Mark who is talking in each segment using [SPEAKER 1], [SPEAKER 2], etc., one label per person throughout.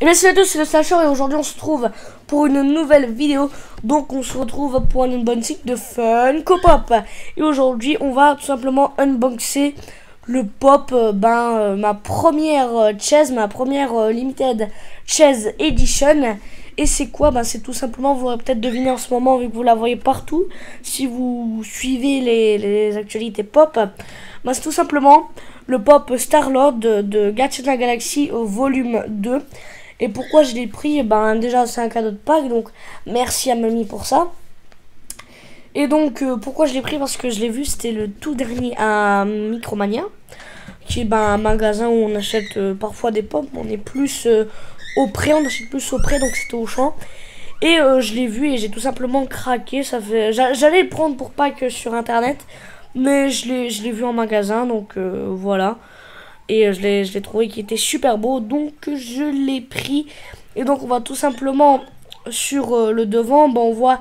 [SPEAKER 1] Et bien salut à tous, c'est le Slasher et aujourd'hui on se retrouve pour une nouvelle vidéo. Donc on se retrouve pour un unboxing de Funko Pop. Et aujourd'hui on va tout simplement unboxer le pop, ma première chaise, ma première limited chaise edition. Et c'est quoi? C'est tout simplement, vous aurez peut-être deviné en ce moment vu que vous la voyez partout si vous suivez les actualités pop. C'est tout simplement le pop Star-Lord de Gardiens de la Galaxie au volume 2. Et pourquoi je l'ai pris? Déjà c'est un cadeau de Pâques, donc merci à mamie pour ça. Et donc pourquoi je l'ai pris? Parce que je l'ai vu, c'était le tout dernier à Micromania, qui est un magasin où on achète parfois des pop. On est plus au prêt, on achète plus au prêt, donc c'était au champ. Et je l'ai vu et j'ai tout simplement craqué. J'allais le prendre pour Pâques sur internet, mais je l'ai vu en magasin, donc voilà. Et je l'ai trouvé qui était super beau, donc je l'ai pris. Et donc on va tout simplement sur le devant, on voit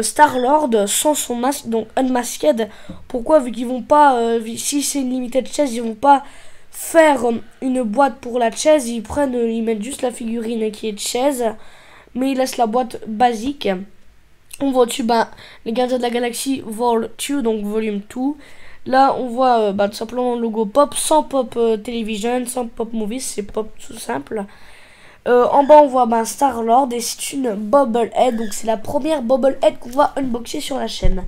[SPEAKER 1] Star-Lord sans son masque, donc unmasked. Pourquoi? Vu qu'ils vont pas, si c'est une limited chaise, ils vont pas faire une boîte pour la chaise. Ils mettent juste la figurine qui est de chaise, mais ils laissent la boîte basique. On voit au-dessus les Gardiens de la Galaxie Vol 2, donc volume 2. Là, on voit tout simplement le logo pop, sans pop television, sans pop movies, c'est pop tout simple. En bas, on voit Star-Lord et c'est une bobblehead, donc c'est la première bobblehead qu'on va unboxer sur la chaîne.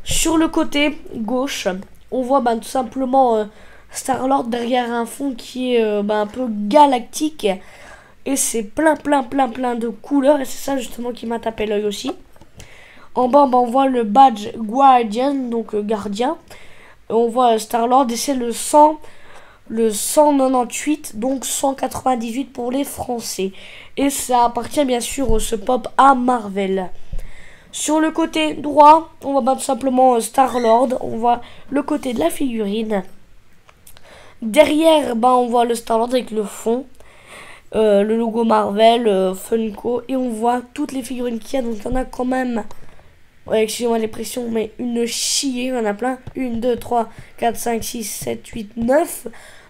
[SPEAKER 1] Sur le côté gauche, on voit tout simplement Star-Lord derrière un fond qui est un peu galactique. Et c'est plein de couleurs et c'est ça justement qui m'a tapé l'œil aussi. En bas, on voit le badge Guardian, donc gardien. On voit Star-Lord et c'est le 198, donc 198 pour les Français. Et ça appartient bien sûr ce pop à Marvel. Sur le côté droit, on voit tout simplement Star-Lord. On voit le côté de la figurine. Derrière, on voit le Star-Lord avec le fond. Le logo Marvel, Funko. Et on voit toutes les figurines qu'il y a. Donc il y en a quand même... Ouais, excusez-moi les pressions, mais une chier, il y en a plein. 1, 2, 3, 4, 5, 6, 7, 8, 9.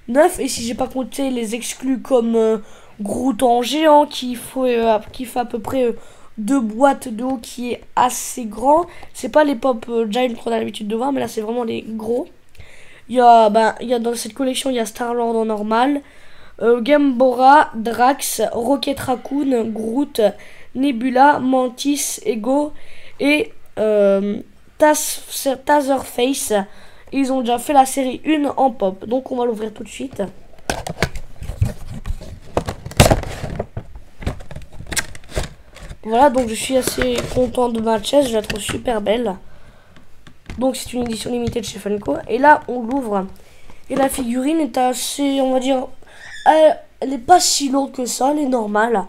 [SPEAKER 1] 9, et si j'ai pas compté les exclus comme Groot en géant, qui fait à peu près 2 boîtes de haut, qui est assez grand. C'est pas les pop giant qu'on a l'habitude de voir, mais là c'est vraiment les gros. Il y a dans cette collection, il y a Star-Lord en normal, Gamora, Drax, Rocket Raccoon, Groot, Nebula, Mantis, Ego et Taserface. Ils ont déjà fait la série 1 en pop, donc on va l'ouvrir tout de suite. Voilà, donc je suis assez content de ma chaise, je la trouve super belle. Donc c'est une édition limitée de chez Funko. Et là on l'ouvre et la figurine est assez, on va dire, elle est pas si lourde que ça, elle est normale.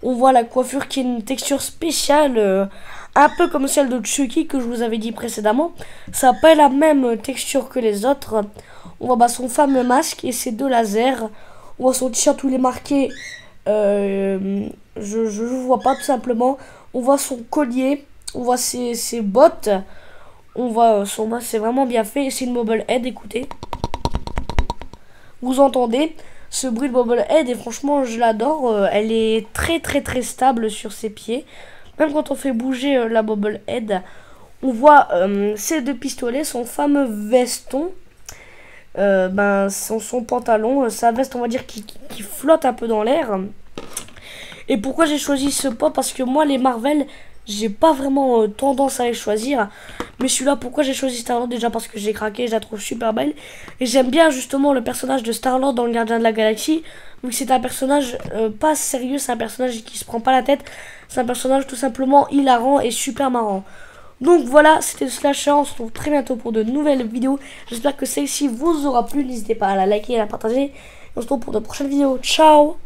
[SPEAKER 1] On voit la coiffure qui est une texture spéciale, un peu comme celle de Chucky que je vous avais dit précédemment. Ça n'a pas la même texture que les autres. On voit son fameux masque et ses 2 lasers. On voit son t-shirt où il est marqué, je vois pas tout simplement. On voit son collier, on voit ses bottes. On voit son masque, c'est vraiment bien fait. C'est une bobblehead, écoutez. Vous entendez ce bruit de bobblehead et franchement je l'adore. Elle est très stable sur ses pieds. Même quand on fait bouger la bobblehead, on voit ses 2 pistolets, son fameux veston, son pantalon, sa veste on va dire qui flotte un peu dans l'air. Et pourquoi j'ai choisi ce pop? Parce que moi les Marvel, j'ai pas vraiment tendance à les choisir. Mais celui-là, pourquoi j'ai choisi Star-Lord? Déjà parce que j'ai craqué, je la trouve super belle. Et j'aime bien justement le personnage de Star-Lord dans le Gardien de la Galaxie. Vu que c'est un personnage pas sérieux, c'est un personnage qui se prend pas la tête. C'est un personnage tout simplement hilarant et super marrant. Donc voilà, c'était Slasher, on se retrouve très bientôt pour de nouvelles vidéos. J'espère que celle-ci vous aura plu, n'hésitez pas à la liker et à la partager. On se retrouve pour de prochaines vidéos, ciao!